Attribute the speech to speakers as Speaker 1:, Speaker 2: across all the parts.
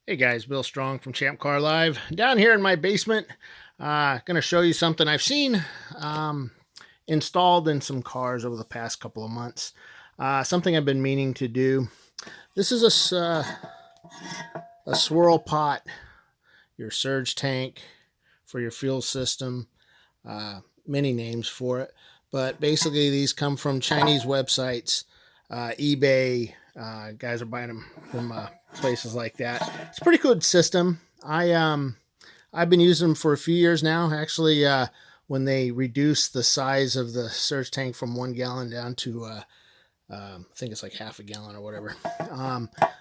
Speaker 1: Hey guys, Bill Strong from Champ Car Live. Down here in my basement, going to show you something I've seen installed in some cars over the past couple of months. Something I've been meaning to do. This is a swirl pot, your surge tank for your fuel system. Many names for it, but basically these come from Chinese websites, eBay. Guys are buying them from places like that. It's a pretty good system. I've been using them for a few years now. Actually, when they reduced the size of the surge tank from 1 gallon down to I think it's like half a gallon or whatever.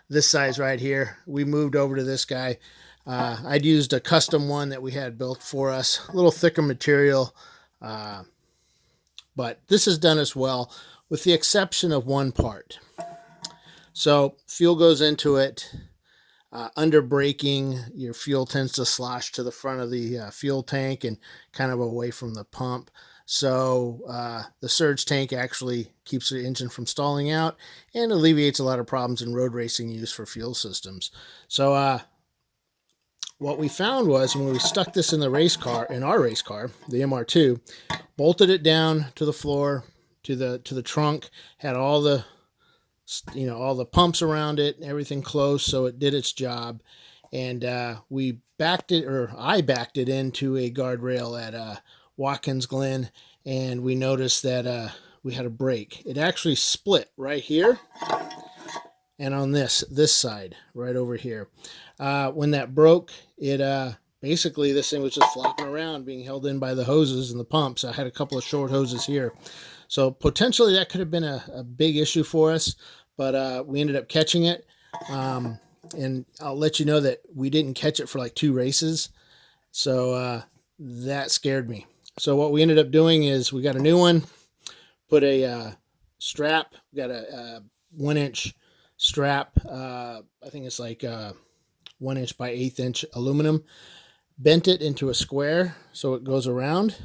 Speaker 1: This size right here, we moved over to this guy. I'd used a custom one that we had built for us, a little thicker material, but this has done us well, with the exception of one part. So fuel goes into it. Under braking, your fuel tends to slosh to the front of the fuel tank and kind of away from the pump. So the surge tank actually keeps the engine from stalling out and alleviates a lot of problems in road racing use for fuel systems. So what we found was when we stuck this in the race car, in our race car, the MR2, bolted it down to the floor, to the trunk, had all the pumps around it, everything close, so it did its job. And I backed it into a guardrail at Watkins Glen, and we noticed that we had a break. It actually split right here and on this side right over here. When that broke, it basically this thing was just flopping around, being held in by the hoses and the pumps. I had a couple of short hoses here. So potentially that could have been a big issue for us, but we ended up catching it. And I'll let you know that we didn't catch it for like 2 races. So that scared me. So what we ended up doing is we got a new one, put a strap, we got a 1-inch strap. I think it's like 1 inch by 1/8 inch aluminum, bent it into a square so it goes around.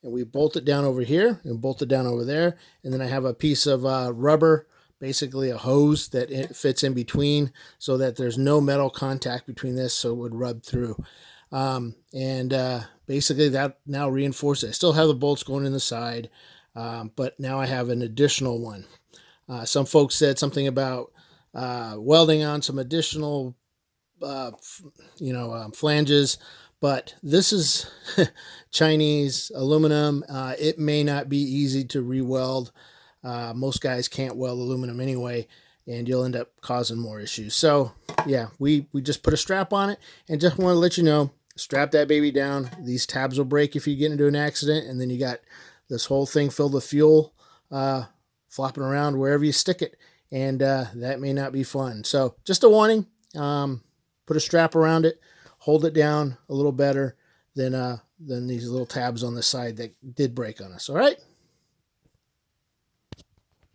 Speaker 1: And we bolt it down over here and bolt it down over there. And then I have a piece of rubber, basically a hose that it fits in between so that there's no metal contact between this, so it would rub through. Basically that now reinforces it. I still have the bolts going in the side, but now I have an additional one. Some folks said something about welding on some additional flanges. But this is Chinese aluminum. It may not be easy to re-weld. Most guys can't weld aluminum anyway, and you'll end up causing more issues. So yeah, we just put a strap on it, and just want to let you know, strap that baby down. These tabs will break if you get into an accident, and then you got this whole thing filled with fuel flopping around wherever you stick it, and that may not be fun. So just a warning, put a strap around it. Hold it down a little better than these little tabs on the side that did break on us. All right.